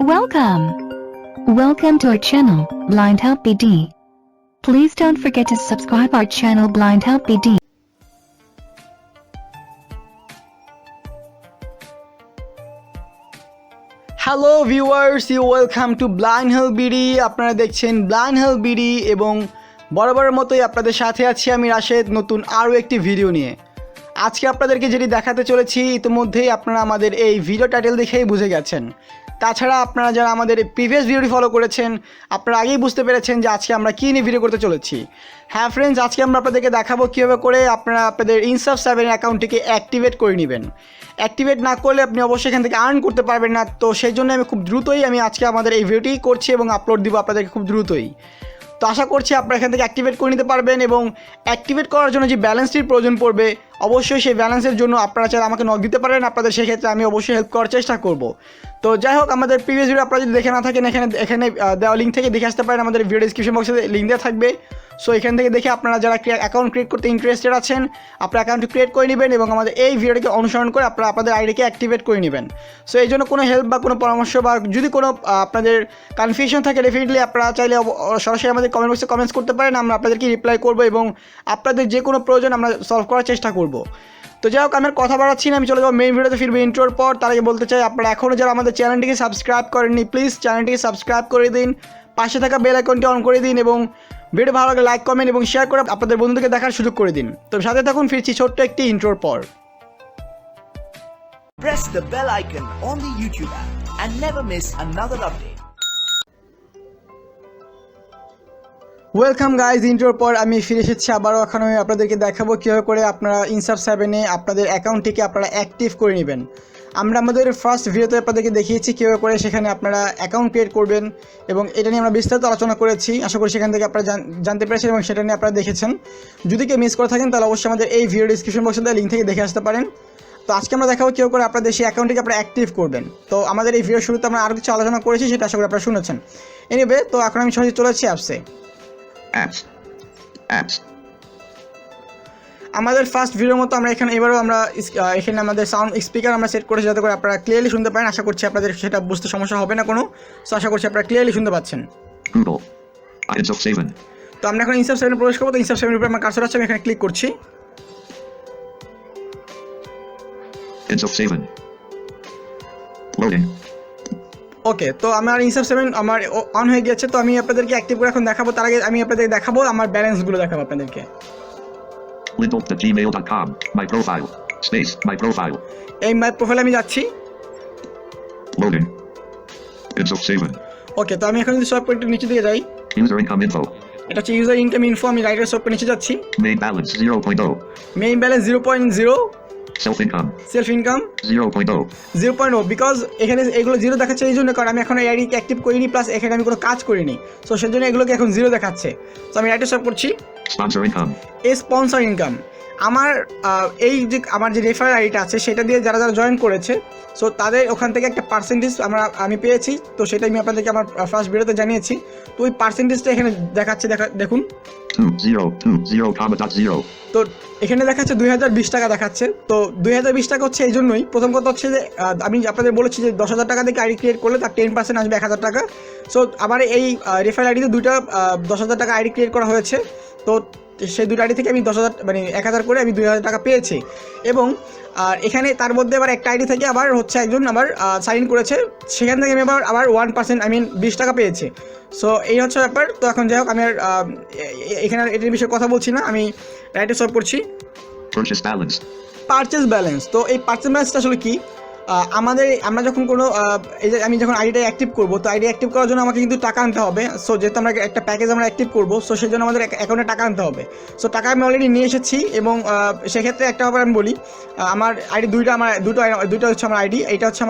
Welcome to our channel, Blind Help BD. Please don't forget to subscribe our channel Blind Help BD. Hello viewers, welcome to blind help BD. আপনারা দেখছেন blind help BD এবং বরাবরের মতোই আপনাদের সাথে আছি আমি রাশেদ, নতুন আরও একটি ভিডিও নিয়ে। আজকে আপনাদেরকে যেটি দেখাতে চলেছি ইতিমধ্যেই আপনারা আমাদের এই ভিডিও টাইটেল দেখেই বুঝে গেছেন। তাছাড়া আপনারা যারা আমাদের প্রিভিয়াস ভিডিওটি ফলো করেছেন আপনারা আগেই বুঝতে পেরেছেন যে আজকে আমরা কী নিয়ে ভিডিও করতে চলেছি। হ্যাঁ ফ্রেন্ডস, আজকে আমরা আপনাদেরকে দেখাবো কীভাবে করে আপনারা আপনাদের ইনসাফ সেভেন অ্যাকাউন্টটিকে অ্যাক্টিভেট করে নেবেন। অ্যাক্টিভেট না করলে আপনি অবশ্যই এখান থেকে আর্ন করতে পারবেন না। তো সেই জন্য আমি খুব দ্রুতই আজকে আমাদের এই ভিডিওটি করছি এবং আপলোড দিব আপনাদেরকে খুব দ্রুতই। তো আশা করছি আপনারা এখান থেকে অ্যাক্টিভেট করে নিতে পারবেন এবং অ্যাক্টিভেট করার জন্য যে ব্যালেন্সটির প্রয়োজন পড়বে অবশ্যই সেই ব্যালেন্সের জন্য আপনারা চাইলে আমাকে নক দিতে পারেন। আপনাদের সেক্ষেত্রে আমি অবশ্যই হেল্প করার চেষ্টা করব। তো যাই হোক, আমাদের প্রিভিয়াস ভিডিও আপনারা যদি দেখে না থাকেন এখানে দেওয়া লিঙ্ক থেকে দেখে আসতে পারেন। আমাদের ভিডিও ডিসক্রিপশন বক্সে লিঙ্ক দেওয়া থাকবে। সো এখান থেকে দেখে আপনারা যারা অ্যাকাউন্ট ক্রিয়েট করতে ইন্টারেস্টেড আছেন আপনারা অ্যাকাউন্ট ক্রিয়েট করে নেবেন এবং আমাদের এই ভিডিওটিকে অনুসরণ করে আপনারা আপনাদের আইডিকে অ্যাক্টিভেট করে নেবেন। সো এই জন্য কোনো হেল্প বা কোনো পরামর্শ বা যদি কোনো আপনাদের কনফিউশন থাকে ডেফিনেটলি আপনারা চাইলে সরাসরি আমাদের কমেন্ট বক্সে কমেন্টস করতে পারেন। আমরা আপনাদেরকে রিপ্লাই করবো এবং আপনাদের যে কোনো প্রয়োজন আমরা সলভ করার চেষ্টা করব। তো যাই হোক, আমার কথা বাড়াচ্ছি না, আমি চলে যাবো মেইন ভিডিওতে ফিরবো ইন্ট্রোর পর। তার আগে বলতে চাই আপনারা এখনও যারা আমাদের চ্যানেলটিকে সাবস্ক্রাইব করেননি প্লিজ চ্যানেলটিকে সাবস্ক্রাইব করে দিন, পাশে থাকা বেল আইকনটি অন করে দিন এবং ভিডিও ভালো লাগে লাইক কমেন্ট এবং শেয়ার করে আপনাদের বন্ধুদেরকে দেখার সুযোগ করে দিন। তো সাথে থাকুন, ফিরছি ছোট্ট একটি ইন্ট্রোর পর। Press the bell icon on the YouTube app and never miss another update. Welcome guys, ইন্ট্রোর পর আমি ফিরে এসেছি আবারও। এখন আমি আপনাদেরকে দেখাবো কীভাবে করে আপনারা ইনসাফ সেভেনে আপনাদের অ্যাকাউন্টটিকে আপনারা অ্যাক্টিভ করে নেবেন। আমরা আমাদের ফার্স্ট ভিডিওতে আপনাদেরকে দেখিয়েছি কীভাবে করে সেখানে আপনারা অ্যাকাউন্ট ক্রিয়েট করবেন এবং এটা নিয়ে আমরা বিস্তারিত আলোচনা করেছি। আশা করি সেখান থেকে আপনারা জানতে পেরেছেন এবং সেটা নিয়ে আপনারা দেখেছেন। যদি কেউ মিস করে থাকেন তাহলে অবশ্যই আমাদের এই ভিডিও ডিসক্রিপশন বক্সে দেওয়া লিঙ্ক থেকে দেখে আসতে পারেন। তো আজকে আমরা দেখাবো কীভাবে করে আপনাদের সেই অ্যাকাউন্টটিকে আপনারা অ্যাক্টিভ করবেন। তো আমাদের এই ভিডিও শুরুতে আমরা আরও কিছু আলোচনা করেছি, সেটা আশা করি আপনারা শুনেছেন। এনিওয়ে, তো এখন আমি সহজে চলে যাচ্ছি অ্যাপসে। আমাদের ফার্স্ট ভিডিওর মতো আমরা এবারও আমরা এখানে আমাদের সাউন্ড স্পিকার আমরা সেট করেছি যাতে করে আপনারা ক্লিয়ারলি শুনতে পারেন। আশা করছি আপনাদের সেটা বুঝতে সমস্যা হবে না কোনো। সো আশা করছি আপনারা ক্লিয়ারলি শুনতে পাচ্ছেন। Insaf Saven. তো আমরা এখন ইনসাফ সেভেনে প্রবেশ করবো। তো ইনসাফ সেভেনের উপরে আমার কার্সর আছে, আমি এখানে ক্লিক করছি। Insaf Saven. Loading. ওকে, তো আমার ইনসাফ সেভেন আমার অন হয়ে গেছে। তো আমি আপনাদেরকে অ্যাক্টিভ করে এখন দেখাবো। তার আগে আমি আপনাদেরকে দেখাবো আমার ব্যালেন্সগুলো দেখাবো আপনাদেরকে। Lindolf@gmail.com. My profile. Space. My profile. এই মাই প্রোফাইলে আমি যাচ্ছি। Loading. Insaf Saven. ওকে, তো আমি এখন যদি সব একটু নিচে দিকে যাই, User income info. এটা হচ্ছে ইউজার ইনকাম ইনফো। আমি রাইটের সব নিচে যাচ্ছি। Main balance 0.0. Main balance 0.0, Self income self income 0.0. 0.0। Because এখানে এগুলো জিরো দেখাচ্ছে এই জন্য কারণ আমি এখন এই আইডিকে অ্যাক্টিভ করিনি, প্লাস এখানে আমি কোনো কাজ করিনি। সো সেই জন্য এগুলোকে এখন জিরো দেখাচ্ছে। তো আমি রাইটে সব করছি। Sponsor income. এই স্পন্সর ইনকাম আমার আমার যে রেফারেল আইডিটা আছে সেটা দিয়ে যারা যারা জয়েন করেছে সো তাদের ওখান থেকে একটা পার্সেন্টেজ আমি পেয়েছি। তো সেটা আমি আপনাদেরকে আমার ফার্স্ট ভিডিওতে জানিয়েছি। তো ওই পার্সেন্টেজটা এখানে দেখাচ্ছে, দেখুন 20.0. তো এখানে দেখাচ্ছে 2020 টাকা দেখাচ্ছে। তো 2020 টাকা হচ্ছে এই জন্যই, প্রথম কথা হচ্ছে যে আমি আপনাদের বলেছি যে 10,000 টাকা থেকে আইডি ক্রিয়েট করলে তার 10% আসবে 1,000 টাকা। সো আমার এই রেফারেল আইডিতে দুইটা 10,000 টাকা আইডি ক্রিয়েট করা হয়েছে। তো সেই দুটো আইডি থেকে আমি 10,000 মানে 1,000 করে আমি 2,000 টাকা পেয়েছি। এবং এখানে তার মধ্যে আবার একটা আইডি থেকে আবার হচ্ছে একজন আবার সাইন করেছে, সেখান থেকে আমি আবার 1% 20 টাকা পেয়েছি। সো এই হচ্ছে ব্যাপার। তো এখন যাই হোক, আমি আর এখানে এটার বিষয়ে কথা বলছি না, আমি রাইটে সলভ করছি। Purchase balance. তো এই পারচেস ব্যালেন্সটা আসলে কি? আমরা যখন কোনো আমি যখন আইডিটা অ্যাক্টিভ করবো, তো আইডি অ্যাক্টিভ করার জন্য আমাকে কিন্তু টাকা আনতে হবে। সো যেহেতু আমরা একটা প্যাকেজ আমরা অ্যাক্টিভ করবো, সো সেই জন্য আমাদের অ্যাকাউন্টে টাকা আনতে হবে। সো টাকা আমি অলরেডি নিয়ে এসেছি এবং সেক্ষেত্রে একটা ব্যাপার আমি বলি, আমার আইডি দুইটা হচ্ছে আমার আইডি। এটা হচ্ছে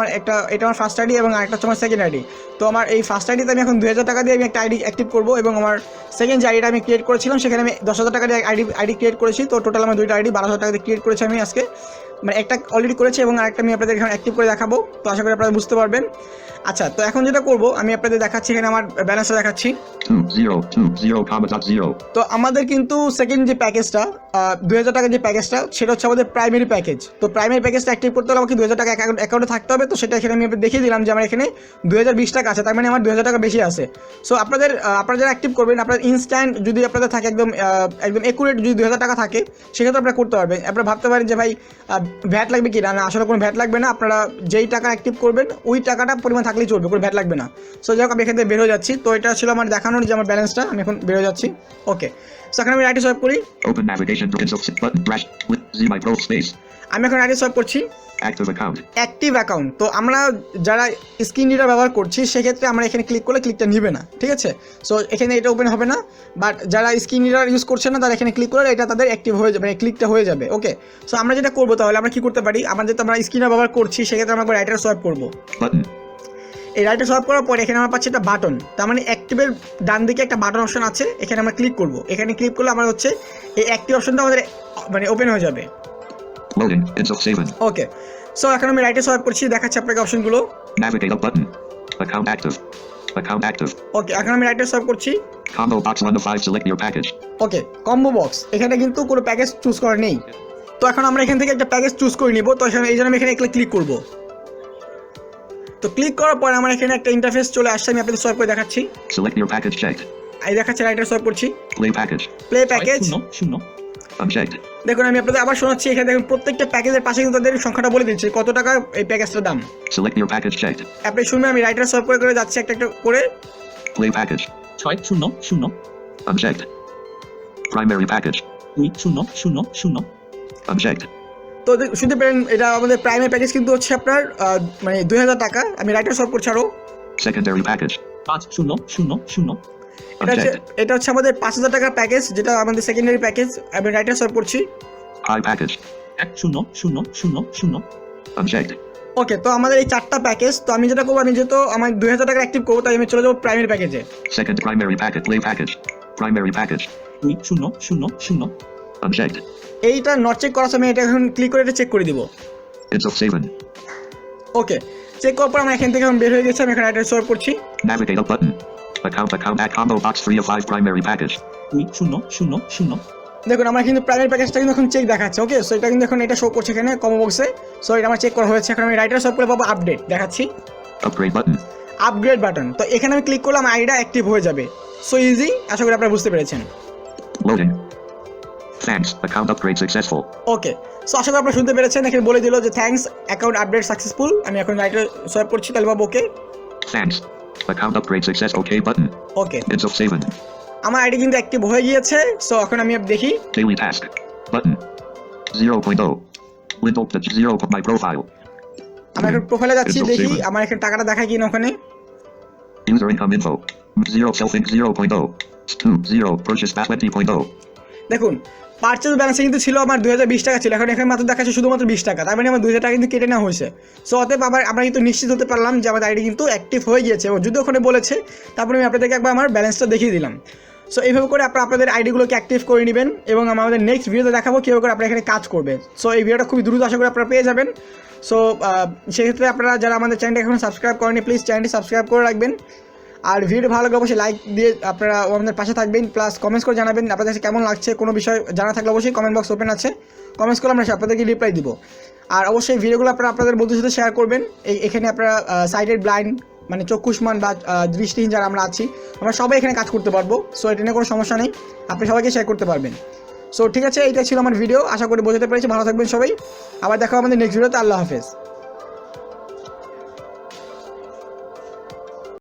এটা আমার ফার্স্ট আইডি এবং আরেকটা হচ্ছে আমার সেকেন্ড আইডি। তো আমার এই ফার্স্ট আইডিতে আমি এখন 2,000 টাকা দিয়ে আমি একটা আইডি অ্যাক্টিভ করবো এবং আমার সেকেন্ড যে আইডিটা আমি ক্রিয়েট করেছিলাম সেখানে আমি 10,000 টাকা দিয়ে আইডি ক্রিয়েট করেছি। তো টোটাল আমার দুইটা আইডি 12,000 টাকা দিয়ে ক্রিয়েট করেছি আমি আজকে। মানে একটা অলরেডি করেছি এবং আরেকটা আমি আপনাদের এখানে অ্যাক্টিভ করে দেখাবো। তো আশা করি আপনারা বুঝতে পারবেন। আচ্ছা, তো এখন যেটা করব আমি আপনাদের দেখাচ্ছি, এখানে আমার ব্যালেন্সটা দেখাচ্ছি। 2020,000. তো আমাদের কিন্তু সেকেন্ড যে প্যাকেজটা 2000 টাকার যে প্যাকেজটা সেটা হচ্ছে আমাদের প্রাইমারি প্যাকেজ। তো প্রাইমারি প্যাকেজটা অ্যাক্টিভ করতে হলে আমাকে 2000 টাকা অ্যাকাউন্টে থাকতে হবে। তো সেটা এখানে আমি দেখিয়ে দিলাম যে আমার এখানে 2020 টাকা আছে, তার মানে আমার 2000 টাকা বেশি আছে। সো আপনারা যারা অ্যাক্টিভ করবেন, আপনার ইনস্ট্যান্ট যদি আপনাদের থাকে একদম একুরেট যদি 2000 টাকা থাকে সেক্ষেত্রে আপনারা করতে পারবেন। আপনারা ভাবতে পারেন যে ভাই ভ্যাট লাগবে কি, না আসলে কোনো ভ্যাট লাগবে না। আপনারা যেই টাকা অ্যাক্টিভ করবেন ওই টাকাটা পরিমাণ থাকলেই চলবে, কোনো ভ্যাট লাগবে না। সো যাই হোক, আমি এখান থেকে বের হয়ে যাচ্ছি। তো এটা ছিল আমার দেখানোর যে আমার ব্যালেন্সটা, আমি এখন বের হয়ে যাচ্ছি। ওকে, সো এখন আমি রাইটে সোয়াইপ করি। Open navigation to Insaf button dash with Z micro space. আমি এখন রাইটে সোয়াইপ করছি। Active account. Active account. তো আমরা যারা স্ক্রিন রিডার ব্যবহার করছি সেক্ষেত্রে আমরা এখানে ক্লিক করলে ক্লিকটা নিবে না, ঠিক আছে? সো এখানে এটা ওপেন হবে না, বাট যারা স্ক্রিন রিডার ইউজ করছে না তারা এখানে ক্লিক করলে এটা তাদের অ্যাক্টিভ হয়ে যাবে, ক্লিকটা হয়ে যাবে। ওকে, সো আমরা যেটা করবো তাহলে আমরা কী করতে পারি, আমরা যেহেতু আমরা স্ক্রিনার ব্যবহার করছি সেক্ষেত্রে আমরা রাইটে সোয়াইপ করবো। Button. এই রাইটে সোয়াইপ করার পরে এখানে আমরা পাচ্ছি একটা বাটন। তার মানে অ্যাক্টিভের ডান দিকে একটা বাটন অপশন আছে, এখানে আমরা ক্লিক করবো। এখানে ক্লিক করলে আমার হচ্ছে এই অ্যাক্টিভ অপশনটা আমাদের ওপেন হয়ে যাবে। Loading. Insaf Saven. ওকে, সো এখন আমি রাইটে সোয়াইপ করছি, দেখাচ্ছি আপনাকে অপশনগুলো। Navigate up button. Account active. Account active. ওকে, এখন আমি রাইটে সোয়াইপ করছি। Combo box 1 of 5. Select your package. Okay, combo box, এখানে কিন্তু কোনো প্যাকেজ চুজ করা নেই। তো এখন আমরা এখান থেকে একটা প্যাকেজ চুজ করে নিব। তো এই জন্য আমি এখানে ক্লিক করব। তো ক্লিক করার পরে আমার এখানে একটা ইন্টারফেস চলে আসছে, আমি আপনাদের সোয়াইপ করে দেখাচ্ছি। Select your package checked. এই দেখাচ্ছে, রাইটে সোয়াইপ করছি। Play package. Play package Unchecked. দেখুন, আমি আপনাদের আবার শোনাচ্ছি। এখানে দেখুন প্রত্যেকটা প্যাকেজের পাশে কিন্তু তাদের সংখ্যাটা বলে দিচ্ছে কত টাকা এই প্যাকেজটার দাম। Select your package checked. আপনি শুনবেন, আমি রাইটার সোয়াইপ করে যাচ্ছি একটা একটা করে। Play package. 600 Unchecked. Primary package. 2000 Unchecked. তো শুনতে পেলেন, এটা আমাদের প্রাইমারি প্যাকেজ কিন্তু হচ্ছে আপনার মানে 2000 টাকা। আমি রাইটার সোয়াইপ করছি আরও। Secondary package. 5000 এটা হচ্ছে আমাদের 5000 টাকার প্যাকেজ, যেটা আমাদের সেকেন্ডারি প্যাকেজ। আমি রাইটার সোয়াইপ করছি। High package. 1000 Unchecked. ওকে, তো আমাদের এই 4টা প্যাকেজ। তো আমি যেটা করবো, আমি যেহেতু আমার 2000 টাকা অ্যাক্টিভ করবো তাই আমি চলে যাবো প্রাইমারি প্যাকেজে। Second primary package. Play package. Primary package. 2000 Unchecked. এইটা নট চেক করার সময় এটা এখন ক্লিক করে এটা চেক করে দিব। Insaf Saven. ওকে, চেক করার পর আমরা এখান থেকে বের হয়ে গেছি। আমি এখন রাইটার সোয়াইপ করছি। Navigate up button. Account at combo box 3 of 5 primary package. 2000 দেখুন, আমার কিন্তু প্রাইমারি প্যাকেজটা কিন্তু এখন চেক দেখাচ্ছে। ওকে, সো এটা কিন্তু এখন এটা শো করছে এখানে কমো বক্সে। সো এটা আমার চেক করা হয়েছে। এখন আমি রাইটার সোয়াইপ করে পাবো আপডেট, দেখাচ্ছি Upgrade button. Upgrade button. তো এখানে আমি ক্লিক করলাম, আইডিটা অ্যাক্টিভ হয়ে যাবে। সো ইজি, আশা করি আপনারা বুঝতে পেরেছেন। Loading. Thanks. Account upgrade successful. ওকে, সো আশা করি আপনারা শুনতে পেরেছেন। এখানে বলে দিল যে থ্যাঙ্কস, অ্যাকাউন্ট আপডেট সাকসেসফুল। আমি এখন রাইটার সোয়াইপ করছি, তাহলে পাবো ওকে। Thanks. Account upgrade success. OK button. ওকে, Insaf Saven. আমার আইডি কিন্তু অ্যাক্টিভ হয়ে গিয়েছে। সো এখন আমি দেখি Daily task. Button. 0.0. Window 0. My profile. আমি এখন প্রোফাইলে যাচ্ছি, দেখি আমার এখানে টাকাটা দেখায় কিনা ওখানে। User income info. 0 self 0.0. 0 purchase back 20.0. দেখুন, পারচেজ ব্যালেন্সে কিন্তু ছিল আমার 2020 টাকা ছিল, এখন এখানে মাত্র দেখাচ্ছে শুধুমাত্র 20 টাকা। তার মানে আমার 2000 টাকা কিন্তু কেটে নেওয়া হয়েছে। সো অতএব আমরা কিন্তু নিশ্চিত হতে পারলাম যে আমাদের আইডি কিন্তু অ্যাক্টিভ হয়ে গিয়েছে এবং যদি ওখানে বলেছে, তারপরে আমি আপনাদেরকে একবার আমার ব্যালেন্সটা দেখিয়ে দিলাম। সো এইভাবে করে আপনাদের আইডিগুলোকে অ্যাক্টিভ করে নেবেন এবং আমাদের নেক্সট ভিডিওতে দেখাবো কীভাবে করে আপনারা এখানে কাজ করবেন। সো এই ভিডিওটা খুবই দ্রুত আশা করি আপনারা পেয়ে যাবেন। সো সেক্ষেত্রে আপনারা যারা আমাদের চ্যানেলটা এখন সাবস্ক্রাইব করেনি, প্লিজ চ্যানেলটি সাবস্ক্রাইব করে রাখবেন। আর ভিডিও ভালো লাগলে অবশ্যই লাইক দিয়ে আপনারা আমাদের পাশে থাকবেন, প্লাস কমেন্টস করে জানাবেন আপনাদের কাছে কেমন লাগছে। কোনো বিষয় জানা থাকলে অবশ্যই কমেন্ট বক্স ওপেন আছে, কমেন্টস করলে আমরা আপনাদেরকে রিপ্লাই দিব। আর অবশ্যই ভিডিওগুলো আপনারা আপনাদের বন্ধুদের সাথে শেয়ার করবেন। এখানে আপনারা সাইটেড ব্লাইন্ড মানে চক্ষুষ্মান বা দৃষ্টিহীন যারা আমরা আছি, আমরা সবাই এখানে কাজ করতে পারবো। সো এটা নিয়ে কোনো সমস্যা নেই, আপনি সবাইকে শেয়ার করতে পারবেন। সো ঠিক আছে, এইটা ছিল আমার ভিডিও, আশা করি বোঝাতে পেরেছি। ভালো থাকবেন সবাই, আবার দেখা আমাদের নেক্সট ভিডিওতে। আল্লাহ হাফেজ।